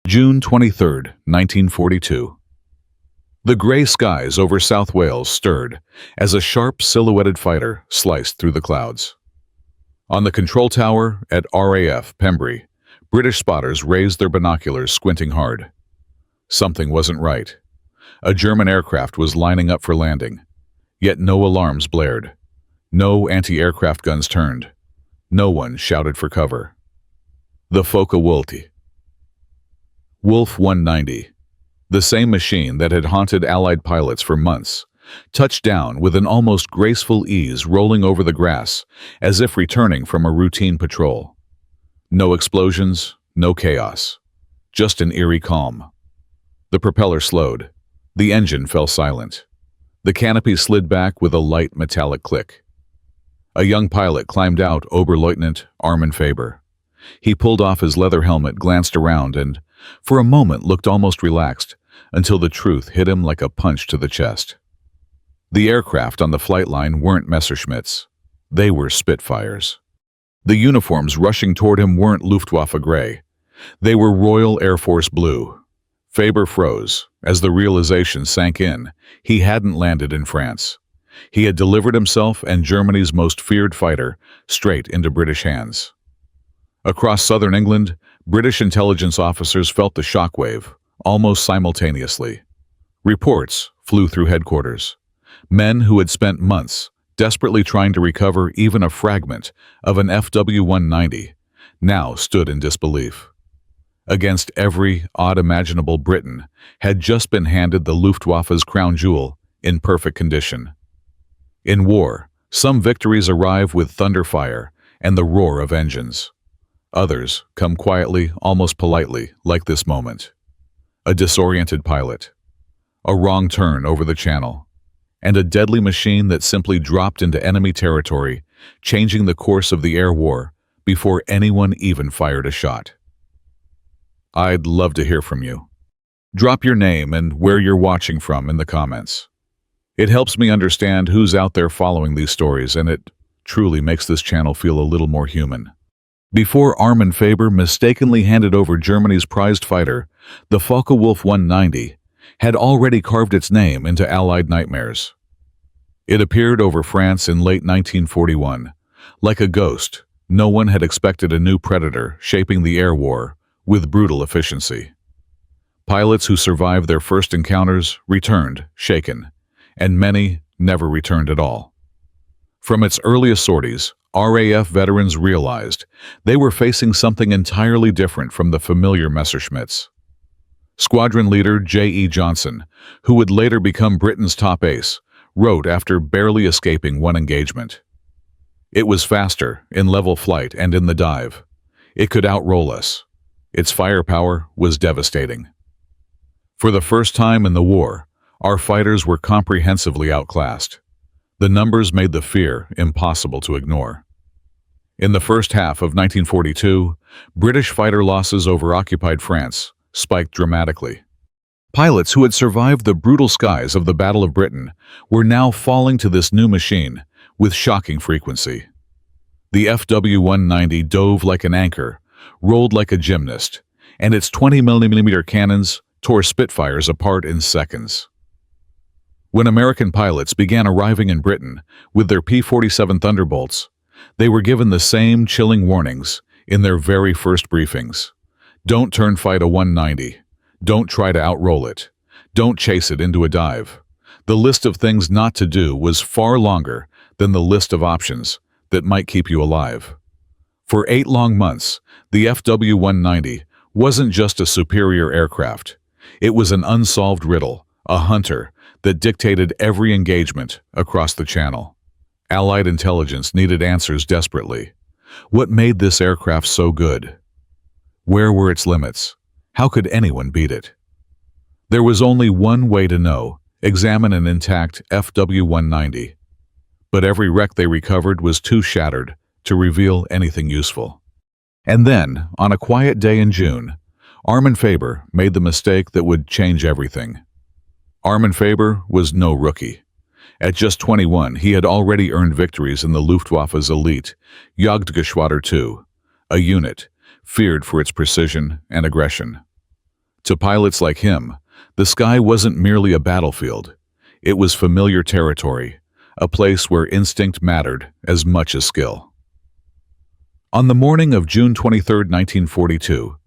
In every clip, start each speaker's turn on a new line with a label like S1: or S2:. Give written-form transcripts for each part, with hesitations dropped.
S1: June 23, 1942. The gray skies over South Wales stirred as a sharp silhouetted fighter sliced through the clouds. On the control tower at RAF Pembrey, British spotters raised their binoculars, squinting hard. Something wasn't right. A German aircraft was lining up for landing, yet no alarms blared. No anti-aircraft guns turned. No one shouted for cover. The Focke-Wulf. Wolf 190, the same machine that had haunted Allied pilots for months, touched down with an almost graceful ease, rolling over the grass as if returning from a routine patrol. No explosions, no chaos, just an eerie calm. The propeller slowed. The engine fell silent. The canopy slid back with a light metallic click. A young pilot climbed out, Oberleutnant Armin Faber. He pulled off his leather helmet, glanced around, and, for a moment, looked almost relaxed, until the truth hit him like a punch to the chest. The aircraft on the flight line weren't Messerschmitts. They were Spitfires. The uniforms rushing toward him weren't Luftwaffe gray. They were Royal Air Force blue. Faber froze as the realization sank in. He hadn't landed in France. He had delivered himself and Germany's most feared fighter straight into British hands. Across southern England, British intelligence officers felt the shockwave, almost simultaneously. Reports flew through headquarters. Men who had spent months desperately trying to recover even a fragment of an FW-190 now stood in disbelief. Against every odd imaginable, Britain had just been handed the Luftwaffe's crown jewel in perfect condition. In war, some victories arrive with thunderfire and the roar of engines. Others come quietly, almost politely, like this moment. A disoriented pilot, a wrong turn over the channel, and a deadly machine that simply dropped into enemy territory, changing the course of the air war before anyone even fired a shot. I'd love to hear from you. Drop your name and where you're watching from in the comments. It helps me understand who's out there following these stories, and it truly makes this channel feel a little more human. Before Armin Faber mistakenly handed over Germany's prized fighter, the Focke-Wulf 190 had already carved its name into Allied nightmares. It appeared over France in late 1941. Like a ghost, no one had expected a new predator shaping the air war with brutal efficiency. Pilots who survived their first encounters returned, shaken, and many never returned at all. From its earliest sorties, RAF veterans realized they were facing something entirely different from the familiar Messerschmitts. Squadron leader J.E. Johnson, who would later become Britain's top ace, wrote after barely escaping one engagement. It was faster in level flight and in the dive. It could outroll us. Its firepower was devastating. For the first time in the war, our fighters were comprehensively outclassed. The numbers made the fear impossible to ignore. In the first half of 1942, British fighter losses over occupied France spiked dramatically. Pilots who had survived the brutal skies of the Battle of Britain were now falling to this new machine with shocking frequency. The FW-190 dove like an anchor, rolled like a gymnast, and its 20mm cannons tore Spitfires apart in seconds. When American pilots began arriving in Britain with their P-47 Thunderbolts, they were given the same chilling warnings in their very first briefings. Don't turn fight a 190. Don't try to outroll it. Don't chase it into a dive. The list of things not to do was far longer than the list of options that might keep you alive. For 8 long months, the FW-190 wasn't just a superior aircraft. It was an unsolved riddle, a hunter that dictated every engagement across the channel. Allied intelligence needed answers desperately. What made this aircraft so good? Where were its limits? How could anyone beat it? There was only one way to know: examine an intact FW-190. But every wreck they recovered was too shattered to reveal anything useful. And then, on a quiet day in June, Armin Faber made the mistake that would change everything. Armin Faber was no rookie. At just 21, he had already earned victories in the Luftwaffe's elite Jagdgeschwader 2, a unit feared for its precision and aggression. To pilots like him, the sky wasn't merely a battlefield. It was familiar territory, a place where instinct mattered as much as skill. On the morning of June 23, 1942,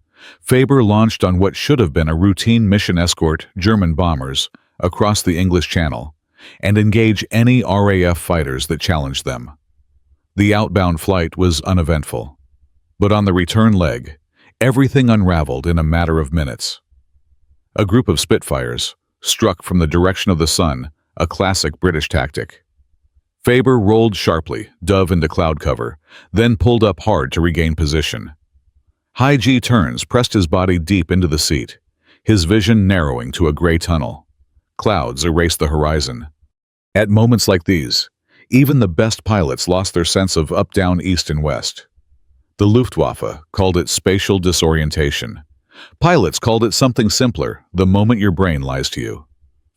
S1: Faber launched on what should have been a routine mission escort German bombers across the English Channel and engage any RAF fighters that challenged them. The outbound flight was uneventful, but on the return leg, everything unraveled in a matter of minutes. A group of Spitfires struck from the direction of the sun, a classic British tactic. Faber rolled sharply, dove into cloud cover, then pulled up hard to regain position. High G turns pressed his body deep into the seat, his vision narrowing to a gray tunnel. Clouds erased the horizon. At moments like these, even the best pilots lost their sense of up, down, east, and west. The Luftwaffe called it spatial disorientation. Pilots called it something simpler, the moment your brain lies to you.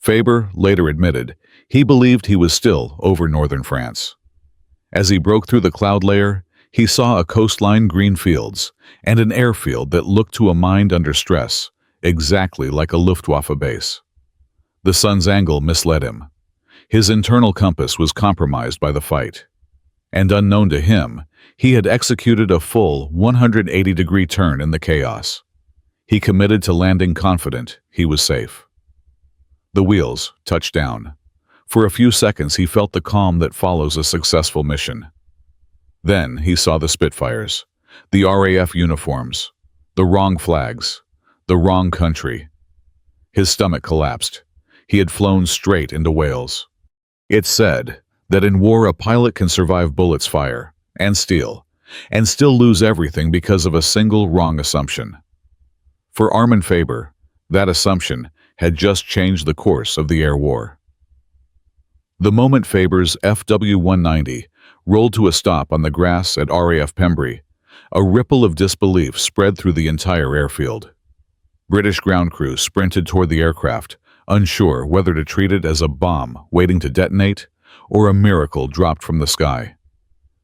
S1: Faber later admitted he believed he was still over northern France. As he broke through the cloud layer, he saw a coastline, green fields, and an airfield that looked to a mind under stress, exactly like a Luftwaffe base. The sun's angle misled him. His internal compass was compromised by the fight. And unknown to him, he had executed a full 180-degree turn in the chaos. He committed to landing confident he was safe. The wheels touched down. For a few seconds he felt the calm that follows a successful mission. Then he saw the Spitfires, the RAF uniforms, the wrong flags, the wrong country. His stomach collapsed. He had flown straight into Wales. It's said that in war a pilot can survive bullets, fire, and steel, and still lose everything because of a single wrong assumption. For Armin Faber, that assumption had just changed the course of the air war. The moment Faber's FW-190 rolled to a stop on the grass at RAF Pembrey, a ripple of disbelief spread through the entire airfield. British ground crews sprinted toward the aircraft, unsure whether to treat it as a bomb waiting to detonate or a miracle dropped from the sky.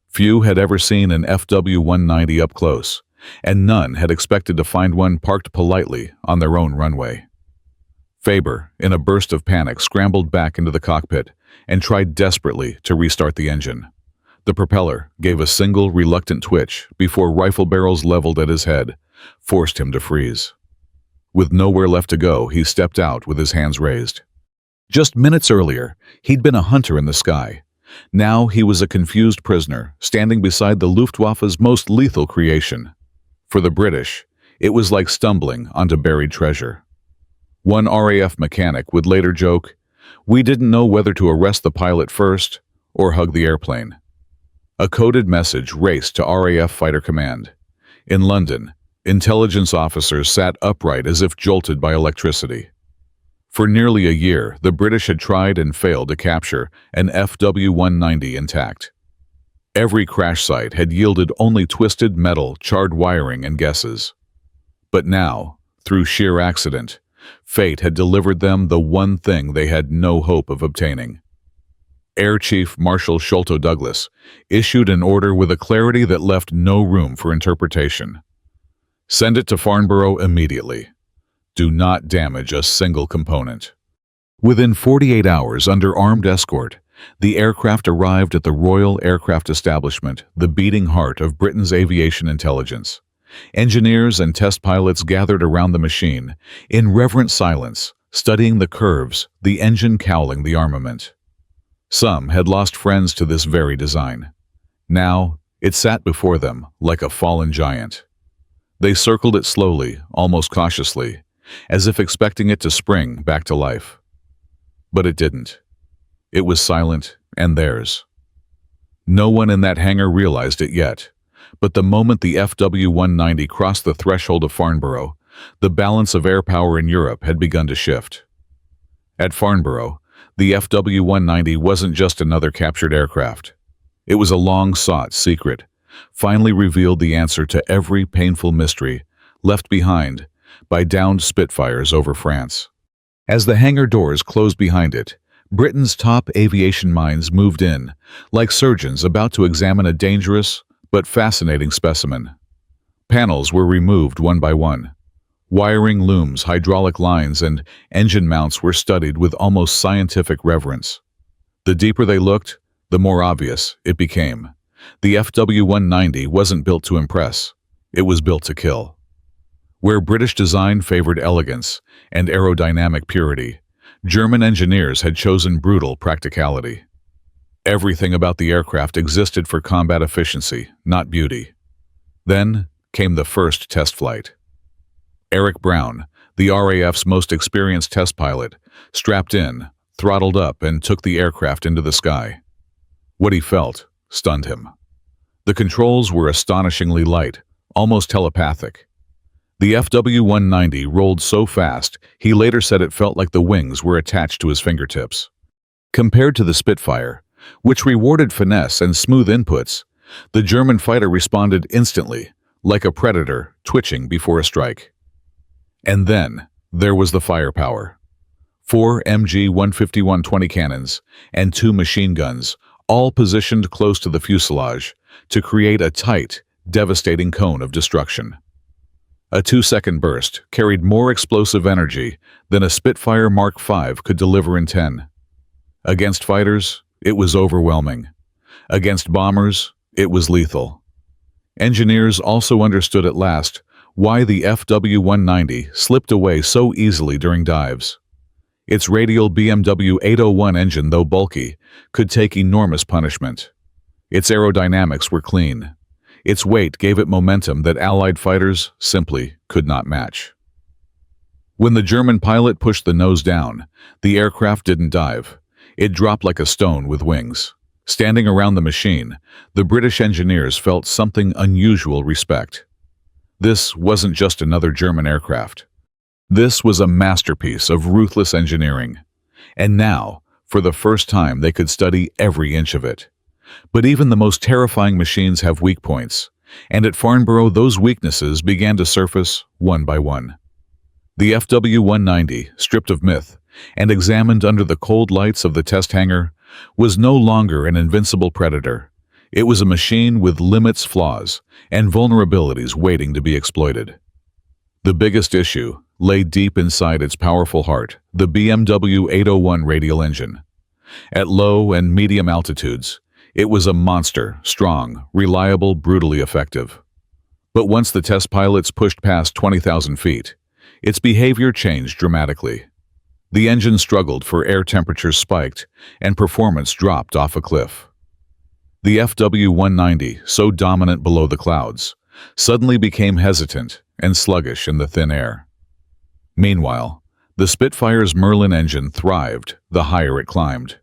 S1: Few had ever seen an FW-190 up close, and none had expected to find one parked politely on their own runway. Faber, in a burst of panic, scrambled back into the cockpit and tried desperately to restart the engine. The propeller gave a single reluctant twitch before rifle barrels leveled at his head forced him to freeze. With nowhere left to go, he stepped out with his hands raised. Just minutes earlier, he'd been a hunter in the sky. Now he was a confused prisoner, standing beside the Luftwaffe's most lethal creation. For the British, it was like stumbling onto buried treasure. One RAF mechanic would later joke, "We didn't know whether to arrest the pilot first or hug the airplane." A coded message raced to RAF Fighter Command. In London, intelligence officers sat upright as if jolted by electricity. For nearly a year, the British had tried and failed to capture an FW-190 intact. Every crash site had yielded only twisted metal, charred wiring, and guesses. But now, through sheer accident, fate had delivered them the one thing they had no hope of obtaining. Air Chief Marshal Sholto Douglas issued an order with a clarity that left no room for interpretation. Send it to Farnborough immediately. Do not damage a single component. Within 48 hours, under armed escort, the aircraft arrived at the Royal Aircraft Establishment, the beating heart of Britain's aviation intelligence. Engineers and test pilots gathered around the machine, in reverent silence, studying the curves, the engine cowling the armament. Some had lost friends to this very design. Now, it sat before them like a fallen giant. They circled it slowly, almost cautiously, as if expecting it to spring back to life. But it didn't. It was silent and theirs. No one in that hangar realized it yet, but the moment the FW-190 crossed the threshold of Farnborough, the balance of air power in Europe had begun to shift. At Farnborough, the FW-190 wasn't just another captured aircraft. It was a long-sought secret, finally revealed the answer to every painful mystery left behind by downed Spitfires over France. As the hangar doors closed behind it, Britain's top aviation minds moved in, like surgeons about to examine a dangerous but fascinating specimen. Panels were removed one by one. Wiring looms, hydraulic lines, and engine mounts were studied with almost scientific reverence. The deeper they looked, the more obvious it became. The FW-190 wasn't built to impress. It was built to kill. Where British design favored elegance and aerodynamic purity, German engineers had chosen brutal practicality. Everything about the aircraft existed for combat efficiency, not beauty. Then came the first test flight. Eric Brown, the RAF's most experienced test pilot, strapped in, throttled up, and took the aircraft into the sky. What he felt stunned him. The controls were astonishingly light, almost telepathic. The FW-190 rolled so fast, he later said it felt like the wings were attached to his fingertips. Compared to the Spitfire, which rewarded finesse and smooth inputs, the German fighter responded instantly, like a predator twitching before a strike. And then there was the firepower. 4 MG-151-20 cannons and 2 machine guns, all positioned close to the fuselage to create a tight, devastating cone of destruction. A 2-second burst carried more explosive energy than a Spitfire Mark V could deliver in 10. Against fighters, it was overwhelming. Against bombers, it was lethal. Engineers also understood at last why the FW-190 slipped away so easily during dives. Its radial WW801 engine, though bulky, could take enormous punishment. Its aerodynamics were clean. Its weight gave it momentum that Allied fighters simply could not match. When the German pilot pushed the nose down, the aircraft didn't dive. It dropped like a stone with wings. Standing around the machine, the British engineers felt something unusual respect. This wasn't just another German aircraft. This was a masterpiece of ruthless engineering. And now, for the first time, they could study every inch of it. But even the most terrifying machines have weak points, and at Farnborough those weaknesses began to surface one by one. The FW-190, stripped of myth and examined under the cold lights of the test hangar, was no longer an invincible predator. It was a machine with limits, flaws, and vulnerabilities waiting to be exploited. The biggest issue lay deep inside its powerful heart, the WW801 radial engine. At low and medium altitudes, it was a monster, strong, reliable, brutally effective. But once the test pilots pushed past 20,000 feet, its behavior changed dramatically. The engine struggled, for air temperatures spiked and performance dropped off a cliff. The FW-190, so dominant below the clouds, suddenly became hesitant and sluggish in the thin air. Meanwhile, the Spitfire's Merlin engine thrived the higher it climbed.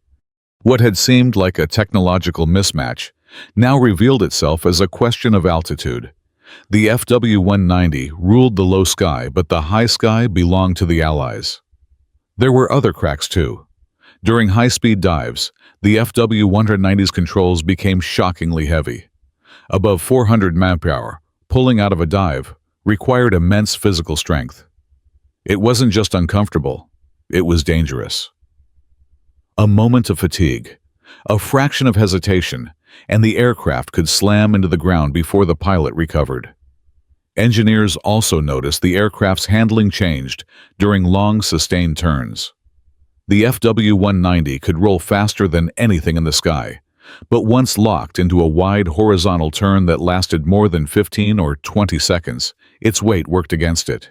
S1: What had seemed like a technological mismatch now revealed itself as a question of altitude. The FW-190 ruled the low sky, but the high sky belonged to the Allies. There were other cracks too. During high-speed dives, the FW-190's controls became shockingly heavy. Above 400 mph, pulling out of a dive required immense physical strength. It wasn't just uncomfortable, it was dangerous. A moment of fatigue, a fraction of hesitation, and the aircraft could slam into the ground before the pilot recovered. Engineers also noticed the aircraft's handling changed during long, sustained turns. The FW-190 could roll faster than anything in the sky, but once locked into a wide horizontal turn that lasted more than 15 or 20 seconds, its weight worked against it.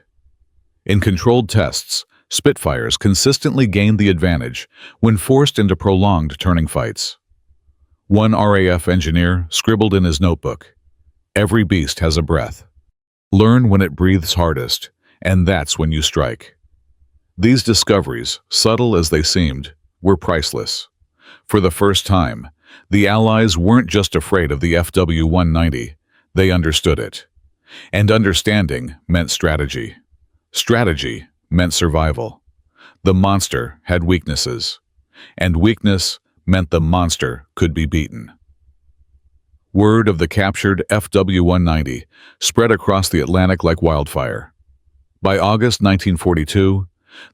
S1: In controlled tests, Spitfires consistently gained the advantage when forced into prolonged turning fights. One RAF engineer scribbled in his notebook, "Every beast has a breath. Learn when it breathes hardest, and that's when you strike." These discoveries, subtle as they seemed, were priceless. For the first time, the Allies weren't just afraid of the FW-190, they understood it. And understanding meant strategy. Strategy meant survival. The monster had weaknesses, and weakness meant the monster could be beaten. Word of the captured FW-190 spread across the Atlantic like wildfire. By August 1942,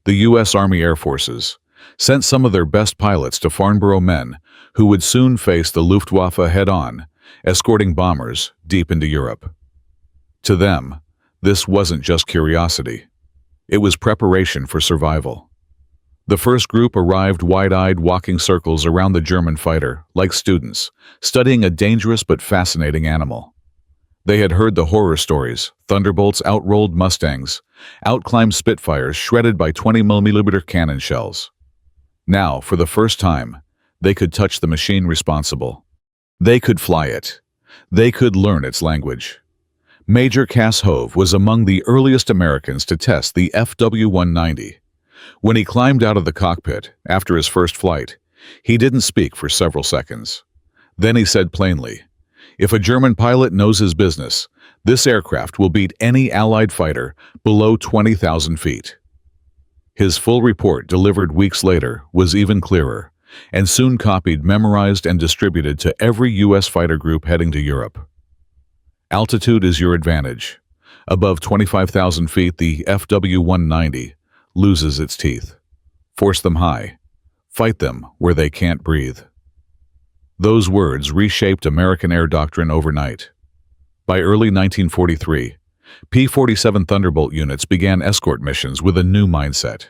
S1: the U.S. Army Air Forces sent some of their best pilots to Farnborough, men who would soon face the Luftwaffe head-on, escorting bombers deep into Europe. To them, this wasn't just curiosity. It was preparation for survival. The first group arrived wide-eyed, walking circles around the German fighter, like students, studying a dangerous but fascinating animal. They had heard the horror stories: Thunderbolts outrolled Mustangs, outclimbed Spitfires shredded by 20mm cannon shells. Now, for the first time, they could touch the machine responsible. They could fly it. They could learn its language. Major Cass Hove was among the earliest Americans to test the FW-190. When he climbed out of the cockpit after his first flight, he didn't speak for several seconds. Then he said plainly, "If a German pilot knows his business, this aircraft will beat any Allied fighter below 20,000 feet." His full report, delivered weeks later, was even clearer, and soon copied, memorized, and distributed to every U.S. fighter group heading to Europe. Altitude is your advantage. Above 25,000 feet, the FW-190 loses its teeth. Force them high. Fight them where they can't breathe. Those words reshaped American air doctrine overnight. By early 1943, P-47 Thunderbolt units began escort missions with a new mindset.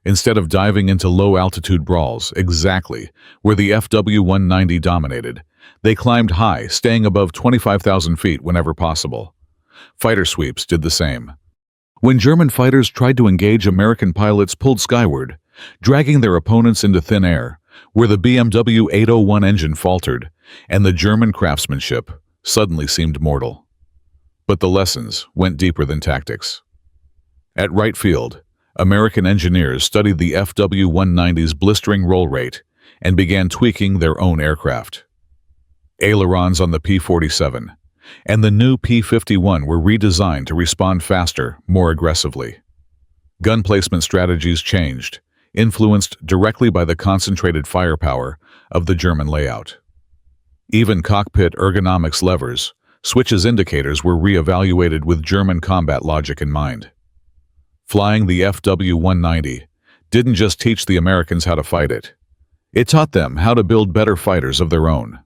S1: Instead of diving into low-altitude brawls, exactly where the FW-190 dominated, they climbed high, staying above 25,000 feet whenever possible. Fighter sweeps did the same. When German fighters tried to engage, American pilots pulled skyward, dragging their opponents into thin air, where the BMW 801 engine faltered, and the German craftsmanship suddenly seemed mortal. But the lessons went deeper than tactics. At Wright Field, American engineers studied the FW-190's blistering roll rate and began tweaking their own aircraft. Ailerons on the P-47 and the new P-51 were redesigned to respond faster, more aggressively. Gun placement strategies changed, influenced directly by the concentrated firepower of the German layout. Even cockpit ergonomics levers, switches, indicators were re-evaluated with German combat logic in mind. Flying the FW-190 didn't just teach the Americans how to fight it. It taught them how to build better fighters of their own.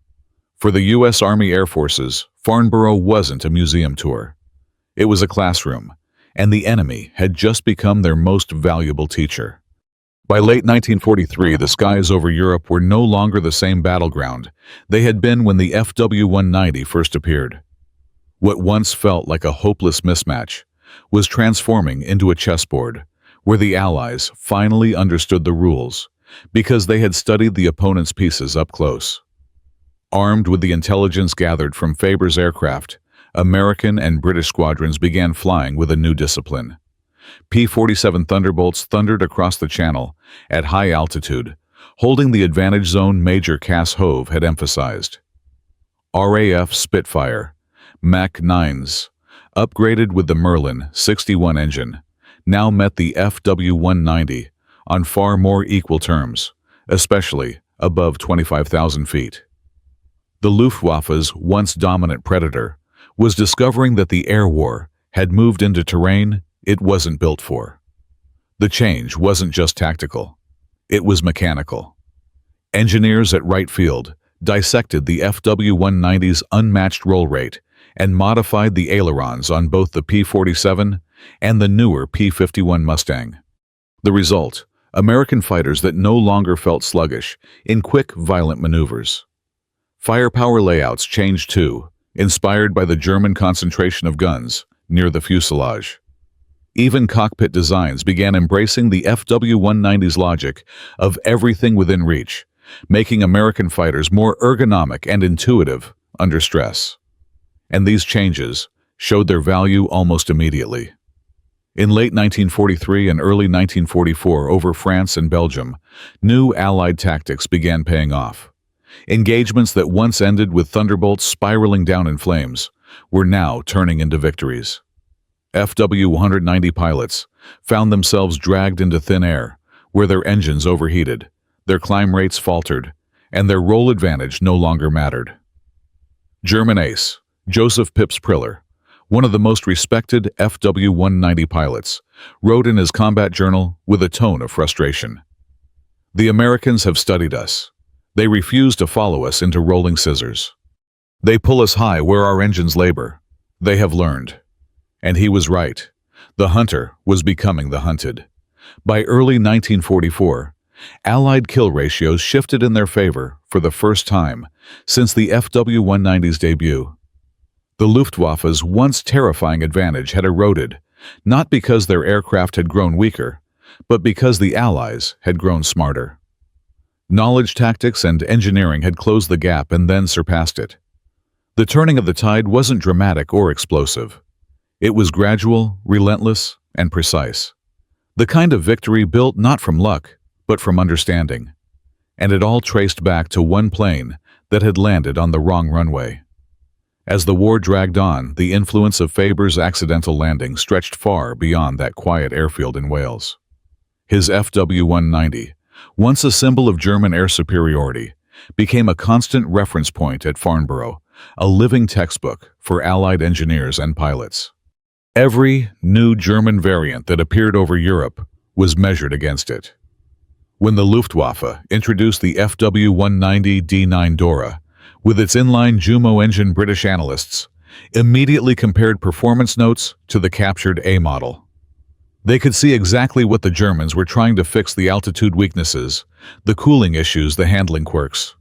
S1: For the U.S. Army Air Forces, Farnborough wasn't a museum tour. It was a classroom, and the enemy had just become their most valuable teacher. By late 1943, the skies over Europe were no longer the same battleground they had been when the FW-190 first appeared. What once felt like a hopeless mismatch was transforming into a chessboard where the Allies finally understood the rules because they had studied the opponent's pieces up close. Armed with the intelligence gathered from Faber's aircraft, American and British squadrons began flying with a new discipline. P-47 Thunderbolts thundered across the Channel at high altitude, holding the advantage zone Major Cass Hove had emphasized. RAF Spitfire, Mach 9s, upgraded with the Merlin 61 engine, now met the FW-190 on far more equal terms, especially above 25,000 feet. The Luftwaffe's once dominant Predator was discovering that the air war had moved into terrain it wasn't built for. The change wasn't just tactical, it was mechanical. Engineers at Wright Field dissected the FW-190's unmatched roll rate and modified the ailerons on both the P-47 and the newer P-51 Mustang. The result, American fighters that no longer felt sluggish in quick, violent maneuvers. Firepower layouts changed too, inspired by the German concentration of guns near the fuselage. Even cockpit designs began embracing the FW-190's logic of everything within reach, making American fighters more ergonomic and intuitive under stress. And these changes showed their value almost immediately. In late 1943 and early 1944, over France and Belgium, new Allied tactics began paying off. Engagements that once ended with Thunderbolts spiraling down in flames were now turning into victories. FW-190 pilots found themselves dragged into thin air, where their engines overheated, their climb rates faltered, and their roll advantage no longer mattered. German ace Joseph Pips Priller, one of the most respected FW-190 pilots, wrote in his combat journal with a tone of frustration, "The Americans have studied us. They refuse to follow us into rolling scissors. They pull us high where our engines labor. They have learned." And he was right. The hunter was becoming the hunted. By early 1944, Allied kill ratios shifted in their favor for the first time since the FW-190's debut. The Luftwaffe's once terrifying advantage had eroded, not because their aircraft had grown weaker, but because the Allies had grown smarter. Knowledge, tactics, and engineering had closed the gap and then surpassed it. The turning of the tide wasn't dramatic or explosive. It was gradual, relentless, and precise. The kind of victory built not from luck, but from understanding. And it all traced back to one plane that had landed on the wrong runway. As the war dragged on, the influence of Faber's accidental landing stretched far beyond that quiet airfield in Wales. His FW-190, once a symbol of German air superiority, became a constant reference point at Farnborough, a living textbook for Allied engineers and pilots. Every new German variant that appeared over Europe was measured against it. When the Luftwaffe introduced the FW-190 D9 Dora, with its inline Jumo engine, British analysts immediately compared performance notes to the captured A model. They could see exactly what the Germans were trying to fix: the altitude weaknesses, the cooling issues, the handling quirks.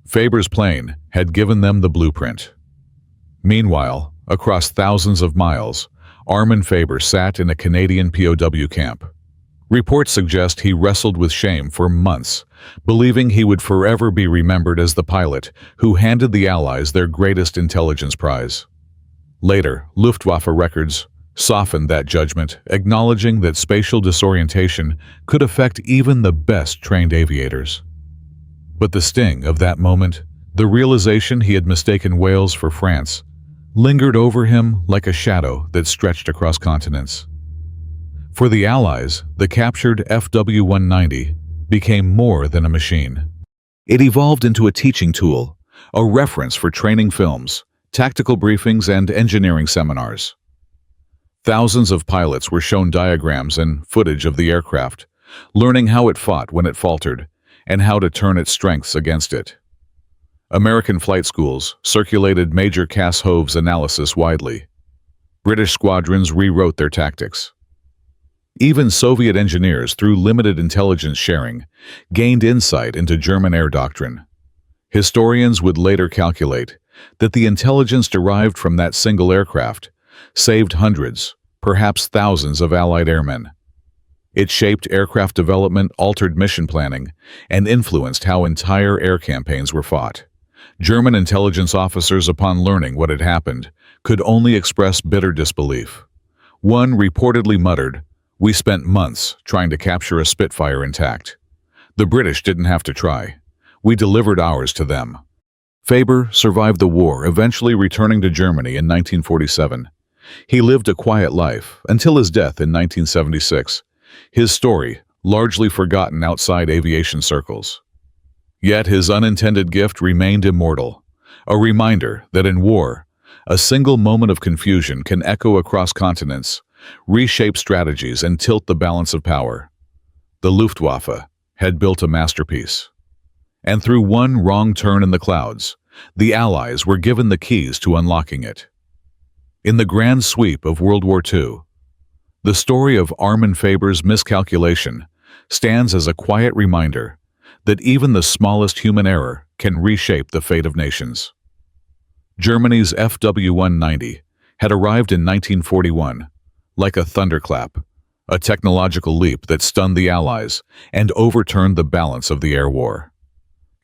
S1: Faber's plane had given them the blueprint. Meanwhile, across thousands of miles, Armin Faber sat in a Canadian POW camp. Reports suggest he wrestled with shame for months, believing he would forever be remembered as the pilot who handed the Allies their greatest intelligence prize. Later, Luftwaffe records softened that judgment, acknowledging that spatial disorientation could affect even the best trained aviators. But the sting of that moment, the realization he had mistaken Wales for France, lingered over him like a shadow that stretched across continents. For the Allies, the captured FW-190 became more than a machine. It evolved into a teaching tool, a reference for training films, tactical briefings, and engineering seminars. Thousands of pilots were shown diagrams and footage of the aircraft, learning how it fought when it faltered and how to turn its strengths against it. American flight schools circulated Major Cass Hove's analysis widely. British squadrons rewrote their tactics. Even Soviet engineers, through limited intelligence sharing, gained insight into German air doctrine. Historians would later calculate that the intelligence derived from that single aircraft saved hundreds, perhaps thousands of Allied airmen. It shaped aircraft development, altered mission planning, and influenced how entire air campaigns were fought. German intelligence officers, upon learning what had happened, could only express bitter disbelief. One reportedly muttered, "We spent months trying to capture a Spitfire intact. The British didn't have to try. We delivered ours to them." Faber survived the war, eventually returning to Germany in 1947. He lived a quiet life until his death in 1976, his story largely forgotten outside aviation circles. Yet his unintended gift remained immortal, a reminder that in war, a single moment of confusion can echo across continents, reshape strategies, and tilt the balance of power. The Luftwaffe had built a masterpiece. And through one wrong turn in the clouds, the Allies were given the keys to unlocking it. In the grand sweep of World War II, the story of Armin Faber's miscalculation stands as a quiet reminder that even the smallest human error can reshape the fate of nations. Germany's FW-190 had arrived in 1941, like a thunderclap, a technological leap that stunned the Allies and overturned the balance of the air war.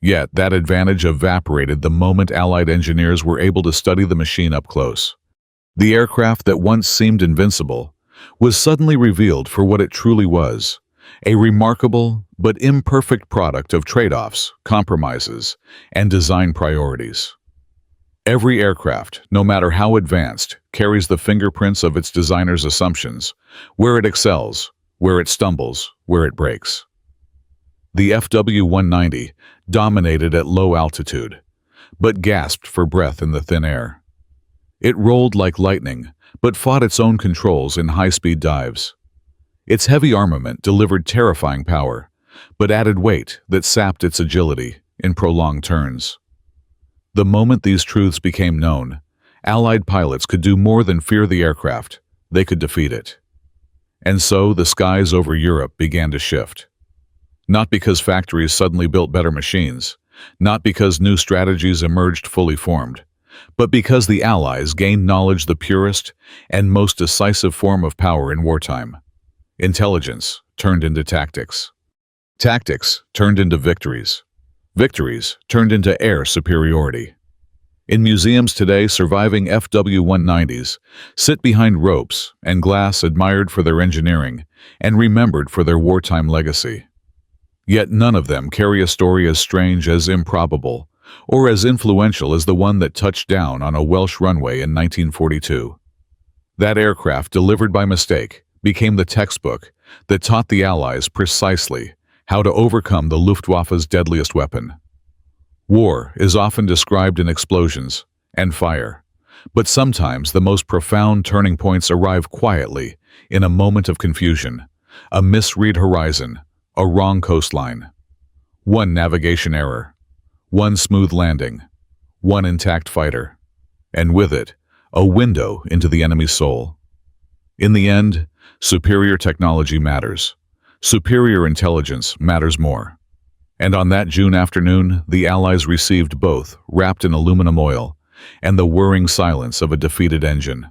S1: Yet that advantage evaporated the moment Allied engineers were able to study the machine up close. The aircraft that once seemed invincible was suddenly revealed for what it truly was, a remarkable but imperfect product of trade-offs, compromises, and design priorities. Every aircraft, no matter how advanced, carries the fingerprints of its designer's assumptions, where it excels, where it stumbles, where it breaks. The FW-190 dominated at low altitude, but gasped for breath in the thin air. It rolled like lightning, but fought its own controls in high-speed dives. Its heavy armament delivered terrifying power, but added weight that sapped its agility in prolonged turns. The moment these truths became known, Allied pilots could do more than fear the aircraft; they could defeat it. And so the skies over Europe began to shift. Not because factories suddenly built better machines, not because new strategies emerged fully formed, but because the Allies gained knowledge, the purest and most decisive form of power in wartime. Intelligence turned into tactics. Tactics turned into victories. Victories turned into air superiority. In museums today, surviving FW-190s sit behind ropes and glass, admired for their engineering and remembered for their wartime legacy. Yet none of them carry a story as strange, as improbable, or as influential as the one that touched down on a Welsh runway in 1942. That aircraft, delivered by mistake, became the textbook that taught the Allies precisely how to overcome the Luftwaffe's deadliest weapon. War is often described in explosions and fire, but sometimes the most profound turning points arrive quietly in a moment of confusion, a misread horizon, a wrong coastline. One navigation error, one smooth landing, one intact fighter, and with it, a window into the enemy's soul. In the end, superior technology matters. Superior intelligence matters more. And on that June afternoon, the Allies received both, wrapped in aluminum oil, and the whirring silence of a defeated engine.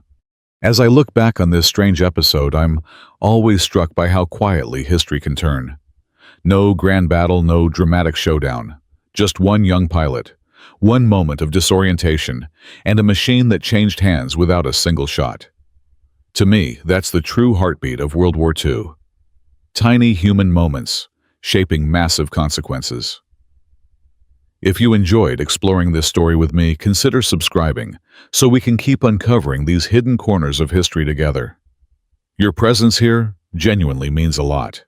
S1: As I look back on this strange episode, I'm always struck by how quietly history can turn. No grand battle, no dramatic showdown. Just one young pilot, one moment of disorientation, and a machine that changed hands without a single shot. To me, that's the true heartbeat of World War II. Tiny human moments, shaping massive consequences. If you enjoyed exploring this story with me, consider subscribing so we can keep uncovering these hidden corners of history together. Your presence here genuinely means a lot.